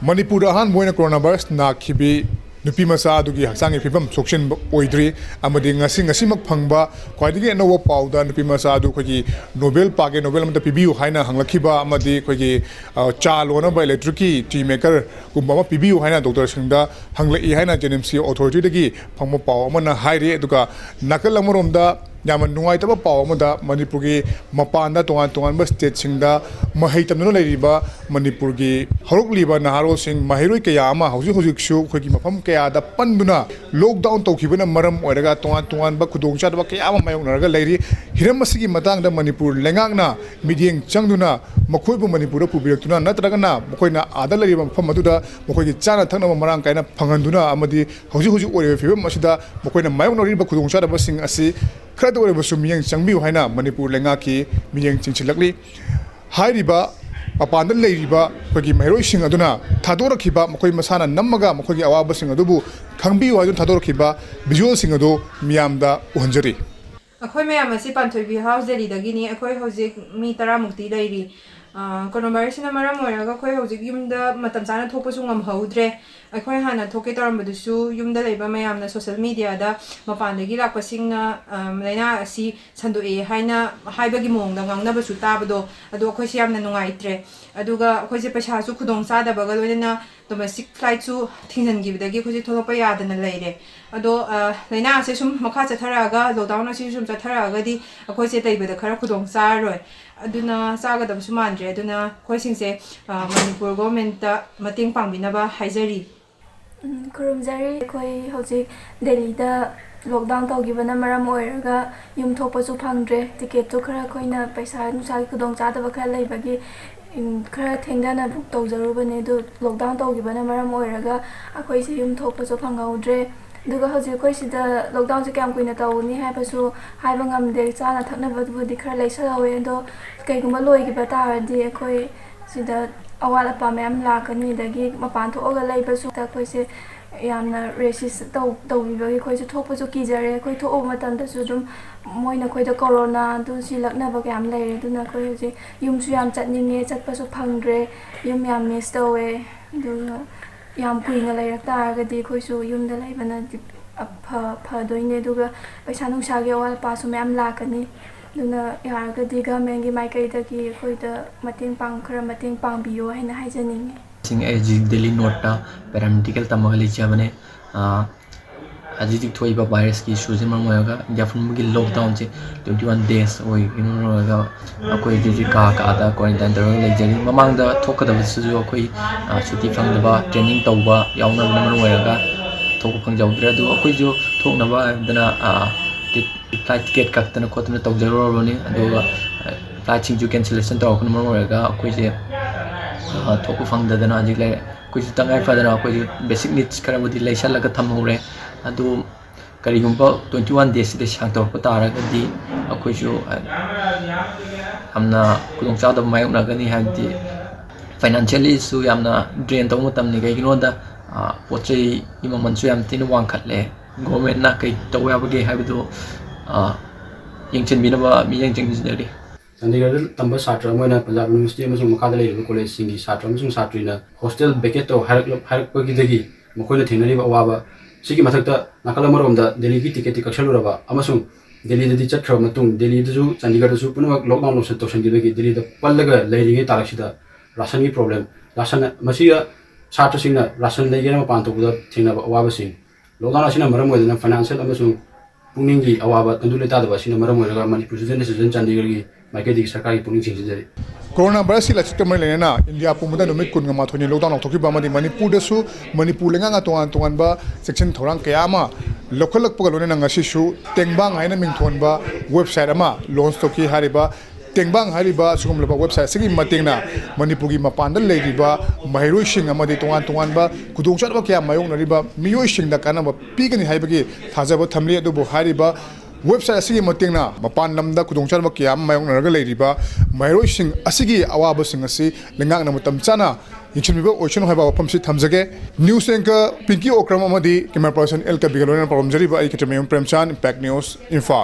Manipur ahan moina coronavirus na khibi nupi masa adugi haksangi phibam sokshin oidri amadi ngasi mak phangba khwaidigi anowa pauda nupi masa adu khogi Nobel page Nobel amda pibiu haina hanglakhiba amadi khogi cha lona ba electric tea maker kumba pibiu haina Dr. Singda hanglai haina JNMC authority dagi phangma pau amana haire aduga nakal amoromda yaman nungai taba pau amada Manipur gi mapanda tongan ba state singda mahai tamno leiriba Manipur gi horokliba naharo sing mahiroi kaya ama hauji shu khogi mafam kaya da panduna lockdown tawkhibana maram oiraga tongan ba khudong cha ba kaya ama mayong naraga leiri hiram masigi matang da Manipur lengakna midyeng changduna makhoi bu Manipur pubiratuna natraga na makoina ada leiriba mafam aduda makoi gi chana thakna marang kaina phanganduna amadi hauji oire fibam masida makoina mayong noriba khudong cha ba sing asi khada ore ba sumiyang changbiu haina Manipur lengaki miyang chingchilakli hairiba Apanda leiriba khogi mairoi sing aduna thadorkhiba makoi masana nammaga makoi awaba sing adubu khangbiu adun thadorkhiba visual sing adu miyamda uhanjari akhoi mayam asi Panthoibi House Delhi dagini akhoi hojik mi 10 mukti leiri coronavirus na maram oiraga akhoi hojik yumda matam chana thokpasu ngamhaudre akhoi hana thoke tarambadusu yumda leiba mayamna social media da mapandagi lakpasingna laina asi sandoe haina haibagi mongda ngangnabasu tabado adu akhoi siamna nungaitre aduga akhoi je paisa su khudong sada baga loina domestic flight su thinjangibdagi akhoi tholopa yadana leire ado laina ase sum makha chatharaga lockdown asi sum chatharaga di akhoi se taibada khara khudong saroi aduna sagadabsu mandre aduna akhoi singse Manipur government ta mating pangbinaba haijari Kurumjari koi hojik Delhi da lockdown tawgibana maram oiraga yum thokpasu phangdre ticket to khara khoina paisa nusa khudong chadaba khara leibagi khara thengdana book tawjarubane do lockdown tawgibana maram oiraga akhoi se yum thokpasu phangaudre duga hojik koi sida lockdown se kam kuina tawni haibasu haiba ngamde chana thaknaba budi khara leisalawe do kaiguma loigiba taradi akhoi sida awala pa ma'am lakani dagi mapan thoga leibasu ta khoise yamna racist tawbibagi khoise thokpasu kijare khoi tho matamda su dum moina khoida corona du silakna ba yam leire duna khoi hoji yumsu yam chatninge chatpasu phangdre yum yam miss tawe du yam kuinga leirak taragadi khoisu yumda leibana pha doine duga paisa nungsage awala pa su ma'am lakani Duna yaragadi government gi maikaidagi khoida mating pang khara mating pangbiyo haina haijaningi sing aji Delhi nota paramedical tamagali chabane aji thoiba virus ki sujin mamoyaga jafun gi lockdown che 21 days oi inoga akoi ji ka da quarantine da lejari mamang da thokada su akoi chuti phangdaba training tawba yauna mamoyaga thok phangjawdra du akoi jo thoknaba dana flight ticket kaktana khotna tawjaroroni aduga flight sing ju cancellation tawkna marmoraga akoi je thoku phangdadana ajile koi tangai fadana akoi basic needs karabudi leisalaga thamhore adu karigumba 21 days de sang tawpa taragadi akoi ju amna kudong chada mayokna gani handi financially su yamna drain taw mutamni kaiginoda pochei imamansu yam tin wangkhatle government na kai tawabage habdu yengchen binaba mi yengchen jinari Chandigarh tamba satra moina Punjab University amasung makada leiba college singi satra amasung satrina hostel bucket to harak pagi dagi makoina thenari ba waba sigi mathakta nakala maromda Delhi gi ticket kaksaluraba amasung Delhi da di chatra matung Delhi da ju Chandigarh da su punwa lockdown lo to sangi dagi Delhi da pallaga leiringe talaksida ration gi problem ration masiya satra singna ration leigena pan to buda thengna waba sing lockdown asina maram moina financial amasung Puningi awaba tandule tadaba sina maram oiraga Manipur citizen Chandigarh gi maikedi sarkari puning singjari coronavirus la chiktamai lena India pumda numit kun ngama thoni lockdown thokhiba amadi Manipur dasu Manipur lenga nga tongan ba section thorang kayama lokhalak pagalone na ngasi su tengbang haina mingthonba website ama launch toki hariba tengbang hariba sugumlaba website sigi matingna Manipur gi mapanda leiriba mairoi sing amadi tongan ba kudong chatba kya mayong nariba miyoi sing da kana ba pigani haibagi thajaba thamli adubu hariba website asigi matingna mapan lamda kudong chatba kya mayong naraga leiriba mairoi sing asigi awaba sing asi lengak na mutam chana yingchimiba ocean haiba wapamsi thamjage news anchor Pinky Okram amadi camera person El Kabigalona paramjari ba ai kitame Premchan Impact News Imphal